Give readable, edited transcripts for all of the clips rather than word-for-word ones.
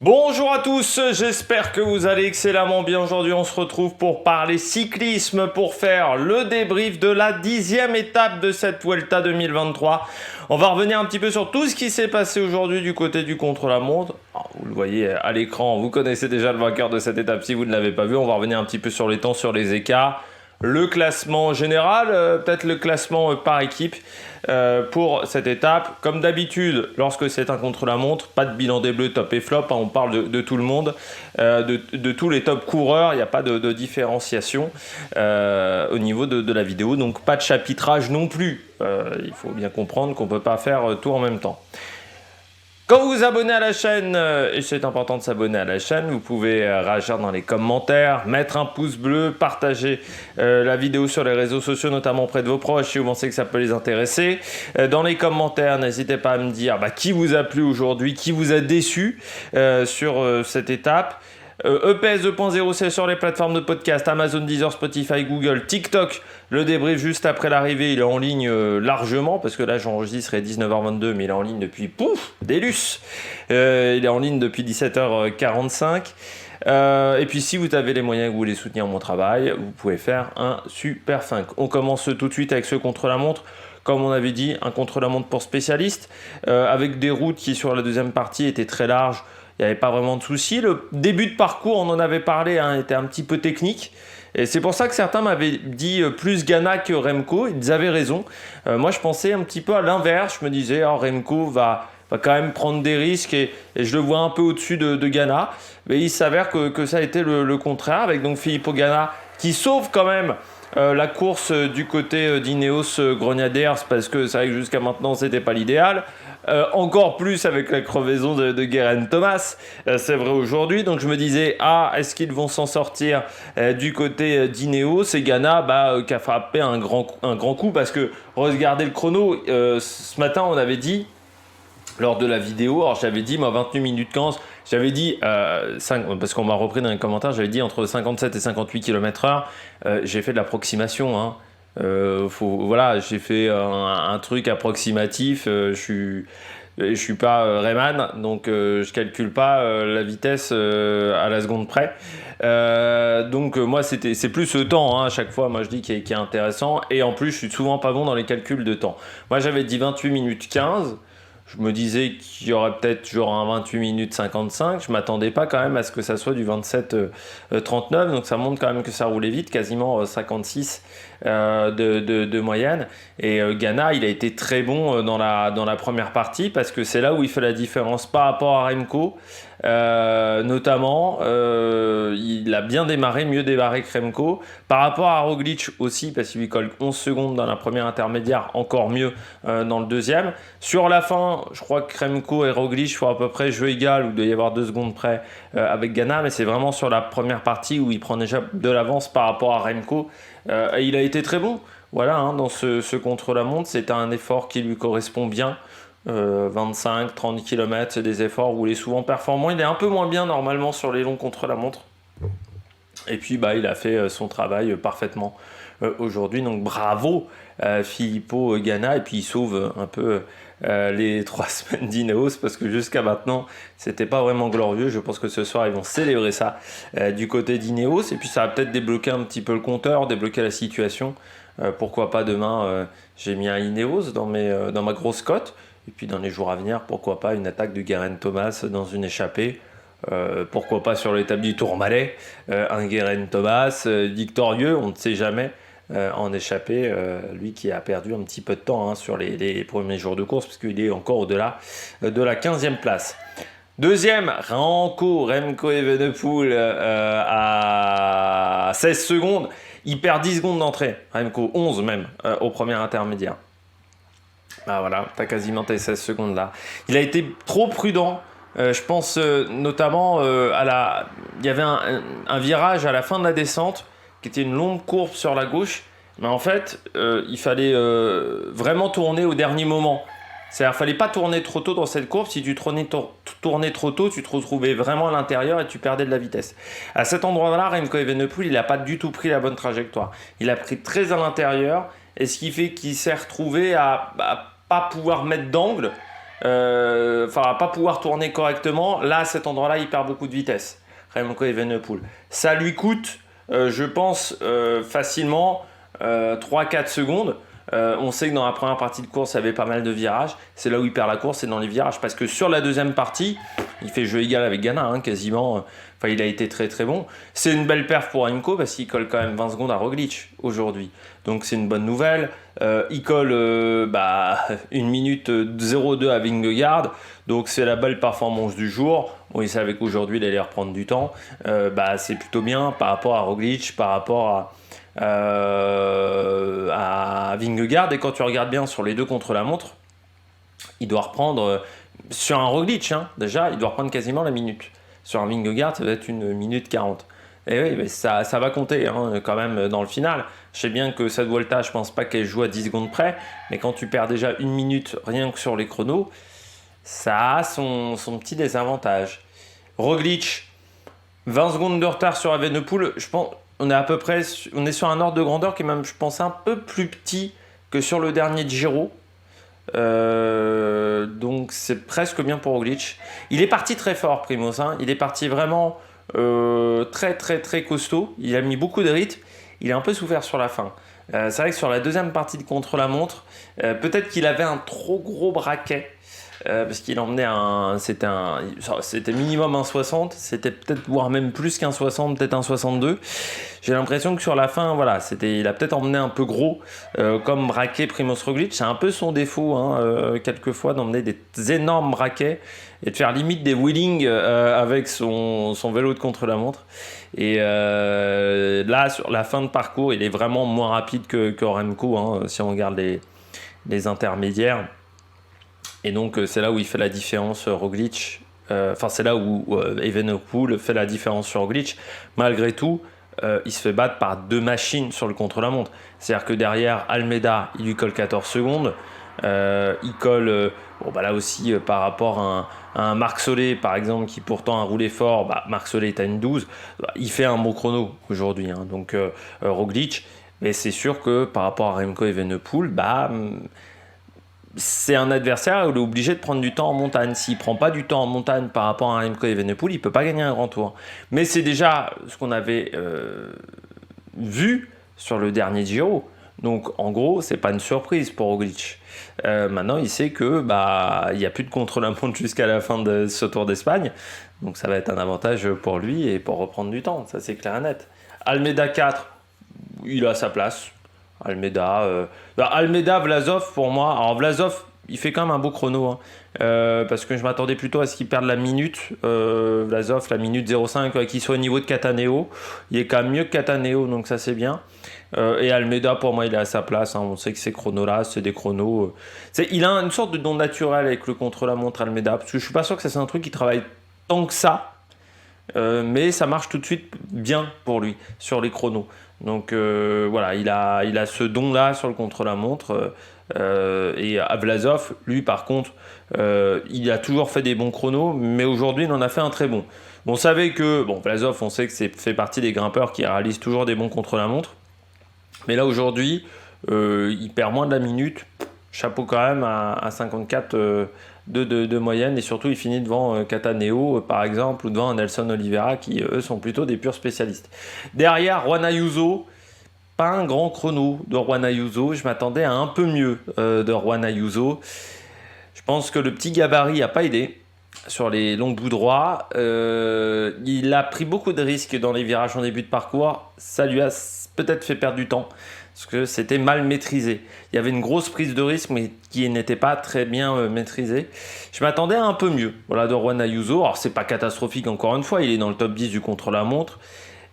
Bonjour à tous, j'espère que vous allez excellemment bien. Aujourd'hui on se retrouve pour parler cyclisme, pour faire le débrief de la 10e étape de cette Vuelta 2023. On va revenir un petit peu sur tout ce qui s'est passé aujourd'hui du côté du contre-la-montre. Vous le voyez à l'écran, vous connaissez déjà le vainqueur de cette étape si vous ne l'avez pas vu. On va revenir un petit peu sur les temps, sur les écarts. Le classement général, peut-être le classement par équipe pour cette étape. Comme d'habitude, lorsque c'est un contre-la-montre, pas de bilan des bleus top et flop, hein, on parle de tout le monde, de tous les top coureurs, il n'y a pas de différenciation au niveau de la vidéo, donc pas de chapitrage non plus. Il faut bien comprendre qu'on ne peut pas faire tout en même temps. Quand vous vous abonnez à la chaîne, et c'est important de s'abonner à la chaîne, vous pouvez réagir dans les commentaires, mettre un pouce bleu, partager la vidéo sur les réseaux sociaux, notamment auprès de vos proches si vous pensez que ça peut les intéresser. Dans les commentaires, n'hésitez pas à me dire qui vous a plu aujourd'hui, qui vous a déçu sur cette étape. EPS 2.0, c'est sur les plateformes de podcast, Amazon, Deezer, Spotify, Google, TikTok. Le débrief juste après l'arrivée, il est en ligne largement, parce que là j'enregistre à 19h22, mais il est en ligne depuis, Délus. Il est en ligne depuis 17h45. Et puis si vous avez les moyens que vous voulez soutenir mon travail, vous pouvez faire un super 5. On commence tout de suite avec ce contre-la-montre. Comme on avait dit, un contre-la-montre pour spécialistes, avec des routes qui sur la deuxième partie étaient très larges. Il n'y avait pas vraiment de soucis. Le début de parcours, on en avait parlé, était un petit peu technique. Et c'est pour ça que certains m'avaient dit plus Ganna que Remco. Ils avaient raison. Moi, je pensais un petit peu à l'inverse. Je me disais, Remco va quand même prendre des risques et je le vois un peu au-dessus de Ganna. Mais il s'avère que ça a été le contraire, avec donc Filippo Ganna qui sauve quand même la course du côté d'Ineos Grenadiers, parce que c'est vrai que jusqu'à maintenant, c'était pas l'idéal. Encore plus avec la crevaison de Geraint Thomas, c'est vrai aujourd'hui. Donc je me disais, est-ce qu'ils vont s'en sortir du côté d'Ineos? Et Ganna qui a frappé un grand coup, parce que regardez le chrono, ce matin on avait dit, lors de la vidéo, alors j'avais dit 28 minutes 15, j'avais dit, parce qu'on m'a repris dans les commentaires, j'avais dit entre 57 et 58 km/h, j'ai fait de l'approximation, j'ai fait un truc approximatif, je suis pas Rayman, donc je calcule pas la vitesse à la seconde près. Donc moi c'est plus ce temps à chaque fois, moi je dis qui est intéressant, et en plus je suis souvent pas bon dans les calculs de temps. Moi j'avais dit 28 minutes 15. Je me disais qu'il y aurait peut-être genre un 28 minutes 55. Je ne m'attendais pas quand même à ce que ça soit du 27-39. Donc ça montre quand même que ça roulait vite, quasiment 56 de moyenne. Et Ganna, il a été très bon dans la première partie, parce que c'est là où il fait la différence par rapport à Remco. Notamment, il a bien démarré, mieux démarré que Remco. Par rapport à Roglic aussi, parce qu'il lui colle 11 secondes dans la première intermédiaire, encore mieux dans le deuxième. Sur la fin, je crois que Remco et Roglic font à peu près jeu égal, où il doit y avoir 2 secondes près avec Ganna, mais c'est vraiment sur la première partie où il prend déjà de l'avance par rapport à Remco. Et il a été très bon. Voilà, dans ce contre-la-montre, c'est un effort qui lui correspond bien. 25-30 km, c'est des efforts où il est souvent performant. Il est un peu moins bien normalement sur les longs contre-la-montre. Et puis il a fait son travail parfaitement aujourd'hui. Donc bravo Filippo Ganna. Et puis il sauve un peu les 3 semaines d'Ineos, parce que jusqu'à maintenant c'était pas vraiment glorieux. Je pense que ce soir ils vont célébrer ça du côté d'Ineos. Et puis ça va peut-être débloquer un petit peu le compteur, débloquer la situation. Pourquoi pas demain j'ai mis un Ineos dans ma grosse cote. Et puis dans les jours à venir, pourquoi pas une attaque de Geraint Thomas dans une échappée. Pourquoi pas sur l'étape du Tourmalet, un Geraint Thomas victorieux, on ne sait jamais, en échappée, lui qui a perdu un petit peu de temps sur les premiers jours de course, parce qu'il est encore au-delà de la 15e place. Deuxième, Remco Evenepoel à 16 secondes. Il perd 10 secondes d'entrée, Remco 11 même, au premier intermédiaire. Voilà, t'as quasiment tes 16 secondes là. Il a été trop prudent. Je pense notamment il y avait un virage à la fin de la descente qui était une longue courbe sur la gauche. Mais en fait, il fallait vraiment tourner au dernier moment. C'est-à-dire qu'il ne fallait pas tourner trop tôt dans cette courbe. Si tu tournais trop tôt, tu te retrouvais vraiment à l'intérieur et tu perdais de la vitesse. À cet endroit-là, Remco Evenepoel, il n'a pas du tout pris la bonne trajectoire. Il a pris très à l'intérieur, et ce qui fait qu'il s'est retrouvé à pas pouvoir mettre d'angle va pas pouvoir tourner correctement. Là, à cet endroit-là, il perd beaucoup de vitesse. Remco Evenepoel. Ça lui coûte, je pense, facilement 3-4 secondes. On sait que dans la première partie de course, il y avait pas mal de virages. C'est là où il perd la course, c'est dans les virages. Parce que sur la deuxième partie, il fait jeu égal avec Ganna, hein, quasiment. Enfin, il a été très très bon. C'est une belle perf pour Remco parce qu'il colle quand même 20 secondes à Roglic aujourd'hui. Donc c'est une bonne nouvelle. Il colle 1 minute 02 à Vingegaard. Donc c'est la belle performance du jour. Bon, il savait qu'aujourd'hui il allait reprendre du temps. C'est plutôt bien par rapport à Roglic, par rapport à Vingegaard. Et quand tu regardes bien sur les deux contre-la-montre, il doit reprendre sur un Roglic, hein, déjà, il doit reprendre quasiment la minute. Sur un Vingegaard, ça va être 1 minute 40. Et oui, mais ça va compter hein, quand même dans le final. Je sais bien que cette Vuelta, je pense pas qu'elle joue à 10 secondes près, mais quand tu perds déjà 1 minute rien que sur les chronos, ça a son petit désavantage. Roglic, 20 secondes de retard sur Evenepoel, je pense on est sur un ordre de grandeur qui est même, je pense, un peu plus petit que sur le dernier Giro. Donc c'est presque bien pour Roglic. Il est parti très fort, Primoz, hein. Il est parti vraiment très très très costaud. Il a mis beaucoup de rythme. Il a un peu souffert sur la fin. C'est vrai que sur la deuxième partie de contre-la-montre, peut-être qu'il avait un trop gros braquet. Parce qu'il emmenait c'était minimum un 60, c'était peut-être voire même plus qu'un 60, peut-être un 62. J'ai l'impression que sur la fin, voilà, il a peut-être emmené un peu gros, comme braquet Primoz Roglic. C'est un peu son défaut, hein, quelquefois d'emmener des énormes braquets et de faire limite des wheelings avec son vélo de contre-la-montre. Et là, sur la fin de parcours, il est vraiment moins rapide que Remco, hein, si on regarde les intermédiaires. Et donc c'est là où il fait la différence Roglic. C'est là où Evenepoel fait la différence sur Roglic. Malgré tout, il se fait battre par 2 machines sur le contre-la-montre. C'est-à-dire que derrière Almeida, il lui colle 14 secondes. Il colle, là aussi, par rapport à un Marc Solé, par exemple, qui pourtant a roulé fort. Marc Solé est à une 12. Il fait un bon chrono aujourd'hui. Hein. Donc Roglic, mais c'est sûr que par rapport à Remco Evenepoel, c'est un adversaire où il est obligé de prendre du temps en montagne. S'il ne prend pas du temps en montagne par rapport à Remco Evenepoel, il ne peut pas gagner un grand tour. Mais c'est déjà ce qu'on avait vu sur le dernier Giro. Donc en gros, c'est pas une surprise pour Roglic. Maintenant, il sait que il n'y a plus de contre-la-montre jusqu'à la fin de ce Tour d'Espagne. Donc ça va être un avantage pour lui et pour reprendre du temps. Ça, c'est clair et net. Almeida 4, il a sa place. Almeida, Vlasov pour moi. Alors Vlasov, il fait quand même un beau chrono, hein. Parce que je m'attendais plutôt à ce qu'il perde la minute. Vlasov, la minute 0,5, qu'il soit au niveau de Cataneo. Il est quand même mieux que Cataneo, donc ça c'est bien. Et Almeida, pour moi, il est à sa place, hein. On sait que ces chronos-là, c'est des chronos. Il a une sorte de don naturel avec le contre-la-montre Almeida, parce que je suis pas sûr que ça c'est un truc qui travaille tant que ça. Mais ça marche tout de suite bien pour lui sur les chronos. Donc il a ce don-là sur le contre-la-montre. Et à Vlasov, lui par contre, il a toujours fait des bons chronos, mais aujourd'hui il en a fait un très bon. On savait que, Vlasov, on sait que c'est fait partie des grimpeurs qui réalisent toujours des bons contre-la-montre. Mais là aujourd'hui, il perd moins de la minute. Chapeau quand même à 54 de moyenne, et surtout il finit devant Cataneo par exemple, ou devant Nelson Oliveira qui eux sont plutôt des purs spécialistes. Derrière, Juan Ayuso, pas un grand chrono de Juan Ayuso, je m'attendais à un peu mieux de Juan Ayuso. Je pense que le petit gabarit n'a pas aidé sur les longs bouts droits. Il a pris beaucoup de risques dans les virages en début de parcours, ça lui a peut-être fait perdre du temps, parce que c'était mal maîtrisé. Il y avait une grosse prise de risque, mais qui n'était pas très bien maîtrisée. Je m'attendais à un peu mieux, de Juan Ayuso. Alors, c'est pas catastrophique, encore une fois, il est dans le top 10 du contre-la-montre,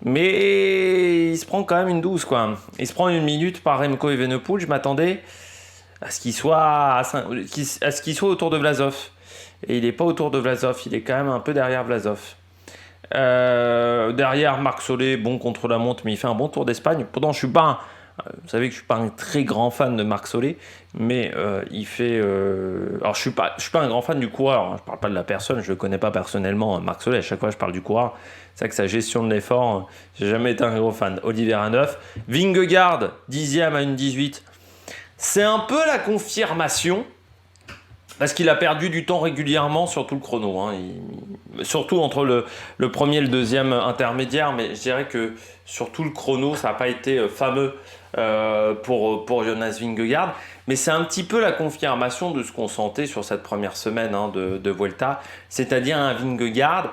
mais il se prend quand même une 12, quoi. Il se prend 1 minute par Remco Evenepoel. Je m'attendais à ce qu'il soit autour de Vlasov. Et il n'est pas autour de Vlasov, il est quand même un peu derrière Vlasov. Derrière Marc Solé, bon contre-la-montre, mais il fait un bon Tour d'Espagne. Pourtant, vous savez que je suis pas un très grand fan de Marc Solé, mais il fait. Alors je suis pas un grand fan du coureur, hein. Je parle pas de la personne, je le connais pas personnellement. Marc Solé, à chaque fois je parle du coureur. C'est vrai que sa gestion de l'effort, j'ai jamais été un gros fan. Oliveira 9, Vingegaard 10e à 1,18. C'est un peu la confirmation Parce qu'il a perdu du temps régulièrement sur tout le chrono, hein. Surtout entre le premier et le deuxième intermédiaire, mais je dirais que sur tout le chrono, ça n'a pas été fameux pour Jonas Vingegaard. Mais c'est un petit peu la confirmation de ce qu'on sentait sur cette première semaine, hein, de Vuelta, c'est-à-dire un Vingegaard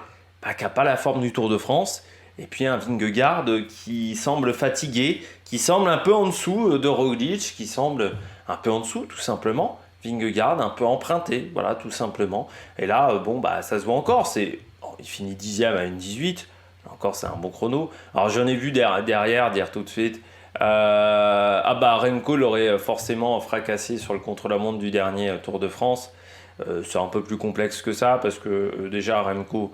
qui n'a pas la forme du Tour de France, et puis un Vingegaard qui semble fatigué, qui semble un peu en dessous de Roglic, qui semble un peu en dessous tout simplement. Vingegaard un peu emprunté, voilà, tout simplement. Et là, ça se voit encore. Il finit 10e à 1,18. Là encore, c'est un bon chrono. Alors, j'en ai vu derrière dire tout de suite Remco l'aurait forcément fracassé sur le contre-la-montre du dernier Tour de France. C'est un peu plus complexe que ça parce que déjà, Remco,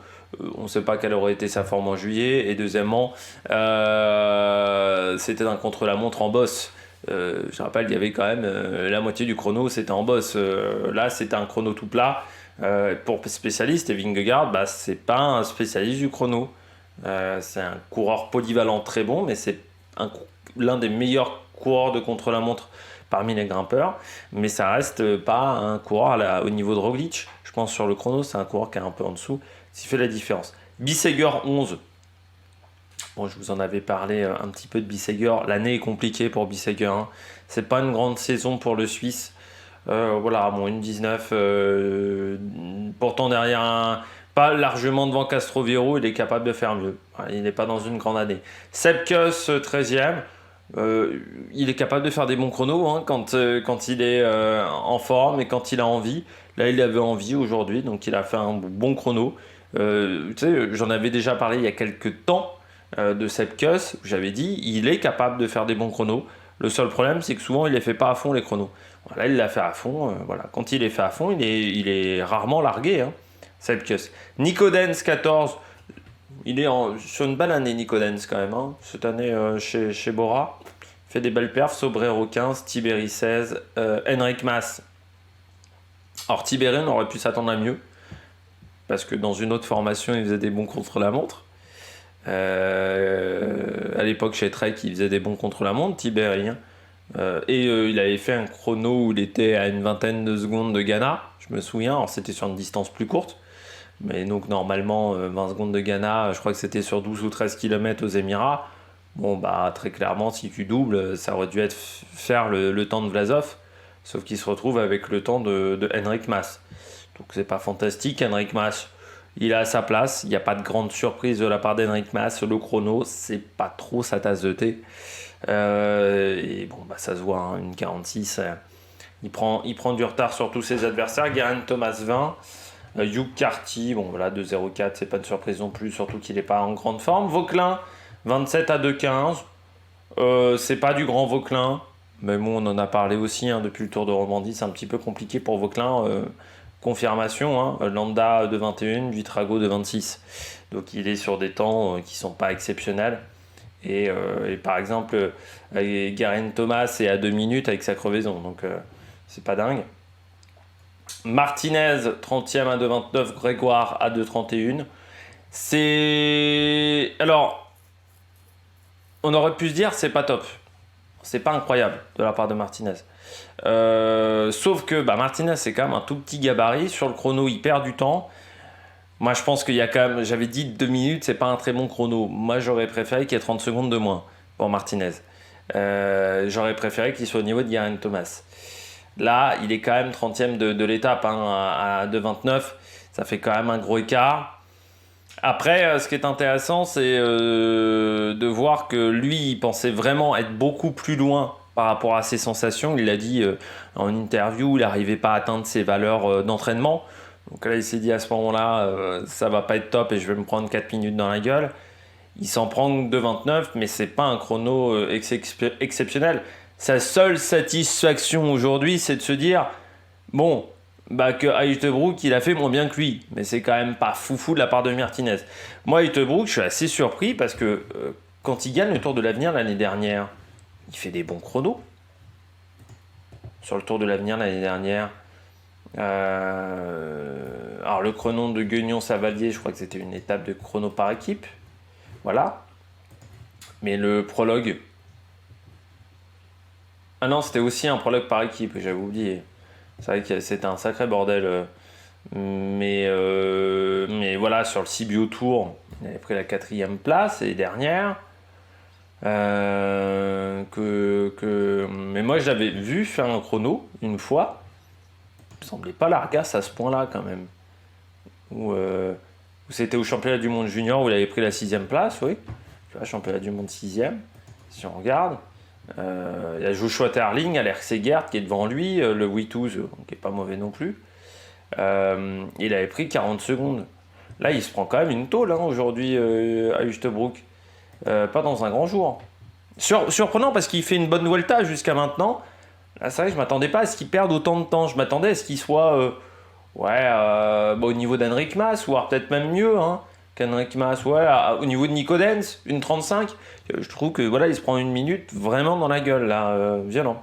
on ne sait pas quelle aurait été sa forme en juillet. Et deuxièmement, c'était un contre-la-montre en bosse. Je rappelle, il y avait quand même la moitié du chrono, c'était en bosse. Là, c'était un chrono tout plat. Pour spécialiste, et Vingegaard, c'est pas un spécialiste du chrono. C'est un coureur polyvalent très bon, mais c'est l'un des meilleurs coureurs de contre-la-montre parmi les grimpeurs. Mais ça reste pas un coureur au niveau de Roglic. Je pense sur le chrono, c'est un coureur qui est un peu en dessous. Ce qui fait la différence. Bissegger 11. Bon, je vous en avais parlé un petit peu de Bissegger. L'année est compliquée pour Bissegger, hein. C'est pas une grande saison pour le Suisse. Une 19. Pourtant, derrière pas largement devant Castroviro, il est capable de faire mieux. Il n'est pas dans une grande année. Sepkus, 13e. Il est capable de faire des bons chronos, hein, quand il est en forme et quand il a envie. Là, il avait envie aujourd'hui, donc il a fait un bon chrono. J'en avais déjà parlé il y a quelques temps. De Sepkus, j'avais dit, il est capable de faire des bons chronos. Le seul problème, c'est que souvent, il les fait pas à fond, les chronos. Voilà, il l'a fait à fond. Quand il les fait à fond, il est rarement largué, hein, Sepkus. Nico Denz, 14. Il est sur une belle année, Nico Denz, quand même, hein, cette année chez Bora. Il fait des belles perfs. Sobrero 15, Tiberi 16, Henrik Mas. Alors, Tiberi, on aurait pu s'attendre à mieux. Parce que dans une autre formation, il faisait des bons contre-la-montre. À l'époque chez Trek il faisait des bons contre-la-montre, Tiberi, hein. Il avait fait un chrono où il était à une vingtaine de secondes de Ghana, je me souviens. Alors c'était sur une distance plus courte, mais donc normalement 20 secondes de Ghana, je crois que c'était sur 12 ou 13 km aux Émirats. Très clairement, si tu doubles, ça aurait dû faire le temps de Vlasov, sauf qu'il se retrouve avec le temps de Henrik Mas. Donc c'est pas fantastique. Henrik Mas, il a sa place, il n'y a pas de grande surprise de la part d'Henrik Mas. Le chrono, c'est pas trop sa tasse de thé. Ça se voit, hein, une 46. Il prend du retard sur tous ses adversaires. Geraint Thomas 20. Hugh Carty, 2,04, c'est pas une surprise non plus, surtout qu'il n'est pas en grande forme. Vauquelin, 27 à 2,15. C'est pas du grand Vauquelin, mais bon, on en a parlé aussi, hein, depuis le Tour de Romandie. C'est un petit peu compliqué pour Vauquelin. Confirmation, hein, Landa de 21, Buitrago de 26. Donc il est sur des temps qui sont pas exceptionnels. Et par exemple, Geraint Thomas est à 2 minutes avec sa crevaison. Donc c'est pas dingue. Martinez, 30e à 2,29. Grégoire à 2,31. Alors, on aurait pu se dire c'est pas top. C'est pas incroyable de la part de Martinez. Sauf que Martinez, c'est quand même un tout petit gabarit. Sur le chrono, il perd du temps. Moi, je pense qu'il y a quand même... J'avais dit 2 minutes, c'est pas un très bon chrono. Moi, j'aurais préféré qu'il y ait 30 secondes de moins pour Martinez. J'aurais préféré qu'il soit au niveau de Geraint Thomas. Là, il est quand même 30e de l'étape, hein, à 2,29. Ça fait quand même un gros écart. Après, ce qui est intéressant, c'est de voir que lui, il pensait vraiment être beaucoup plus loin par rapport à ses sensations. Il l'a dit en interview, il n'arrivait pas à atteindre ses valeurs d'entraînement. Donc là, il s'est dit à ce moment-là, ça va pas être top et je vais me prendre 4 minutes dans la gueule. Il s'en prend 2,29, mais c'est pas un chrono exceptionnel. Sa seule satisfaction aujourd'hui, c'est de se dire, que Uijtdebroek, il a fait moins bien que lui. Mais c'est quand même pas foufou de la part de Martinez. Moi, Uijtdebroek, je suis assez surpris parce que quand il gagne le Tour de l'Avenir l'année dernière, il fait des bons chronos. Sur le Tour de l'Avenir l'année dernière. Alors le chrono de Guignon-Savalier, je crois que c'était une étape de chrono par équipe. Voilà. Mais le prologue... Ah non, c'était aussi un prologue par équipe, j'avais oublié. C'est vrai que c'était un sacré bordel. Mais voilà, sur le Sibiu Tour, il avait pris la 4e place et dernière. Mais moi, je l'avais vu faire un chrono une fois. Il me semblait pas largasse à ce point-là quand même. Où c'était au championnat du monde junior où il avait pris la 6e place, oui. Tu vois, championnat du monde 6e, si on regarde. Il y a Joshua Terling, Alex Segert qui est devant lui, le Witouz, qui est pas mauvais non plus. Il avait pris 40 secondes. Là, il se prend quand même une tôle aujourd'hui à Hüftebroek. Pas dans un grand jour. Surprenant parce qu'il fait une bonne Vuelta jusqu'à maintenant. Là, c'est vrai que je m'attendais pas à ce qu'il perde autant de temps. Je m'attendais à ce qu'il soit au niveau d'Henrik Mas, ou peut-être même mieux qu'Henrik Mas. Au niveau de Nico Denz, une 35. Je trouve que voilà, il se prend une minute vraiment dans la gueule, là, violent.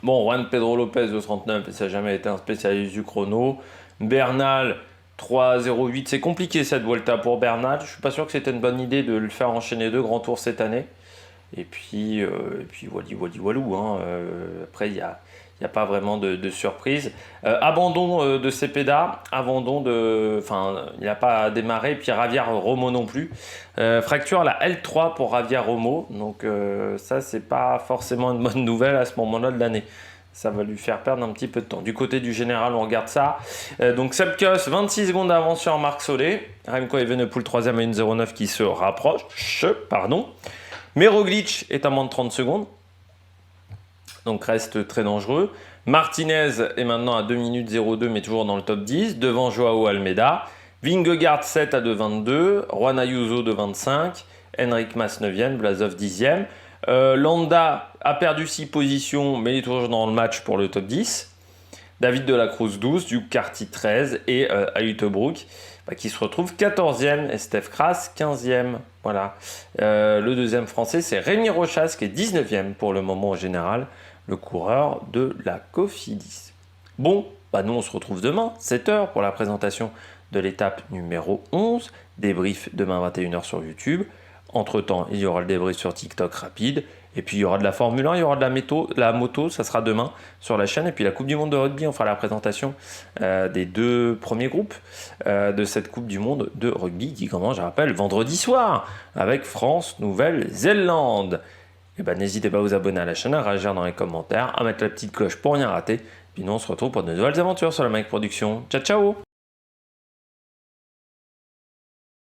Bon, Juan Pedro Lopez de 39, ça n'a jamais été un spécialiste du chrono. Bernal, 3,08. C'est compliqué cette Vuelta pour Bernal. Je suis pas sûr que c'était une bonne idée de le faire enchaîner 2 grands tours cette année. Et puis walou. Après, il n'y a pas vraiment de surprise. Abandon de Cepeda. Il n'a pas démarré. Puis Javier Romo non plus. Fracture la L3 pour Javier Romo. Donc ça, c'est pas forcément une bonne nouvelle à ce moment-là de l'année. Ça va lui faire perdre un petit peu de temps. Du côté du général, on regarde ça. Donc Sepkus, 26 secondes d'avance sur Marc Solé. Remco Evenepoel, 3e à 1,09 qui se rapproche. Mais Roglic est à moins de 30 secondes. Donc reste très dangereux. Martinez est maintenant à 2 minutes 02, mais toujours dans le top 10. Devant Joao Almeida. Vingegaard 7 à 2,22. Juan Ayuso 2,25. Henrik Mas 9e. Vlasov 10e. Landa a perdu 6 positions, mais il est toujours dans le match pour le top 10. David de la Cruz 12, Duke Carty 13 et à Hüftebroek qui se retrouve 14e et Steph Kras 15e. Voilà. Le deuxième français, c'est Rémi Rochas qui est 19e pour le moment au général, le coureur de la Cofidis. Bon, nous on se retrouve demain, 7h, pour la présentation de l'étape numéro 11. Débrief demain 21h sur YouTube. Entre-temps, il y aura le débrief sur TikTok rapide. Et puis il y aura de la Formule 1, il y aura de la moto, ça sera demain sur la chaîne. Et puis la Coupe du Monde de rugby, on fera la présentation des 2 premiers groupes de cette Coupe du Monde de rugby qui commence, je rappelle, vendredi soir avec France-Nouvelle-Zélande. Et n'hésitez pas à vous abonner à la chaîne, à réagir dans les commentaires, à mettre la petite cloche pour rien rater. Puis nous on se retrouve pour de nouvelles aventures sur la Mike Production. Ciao ciao!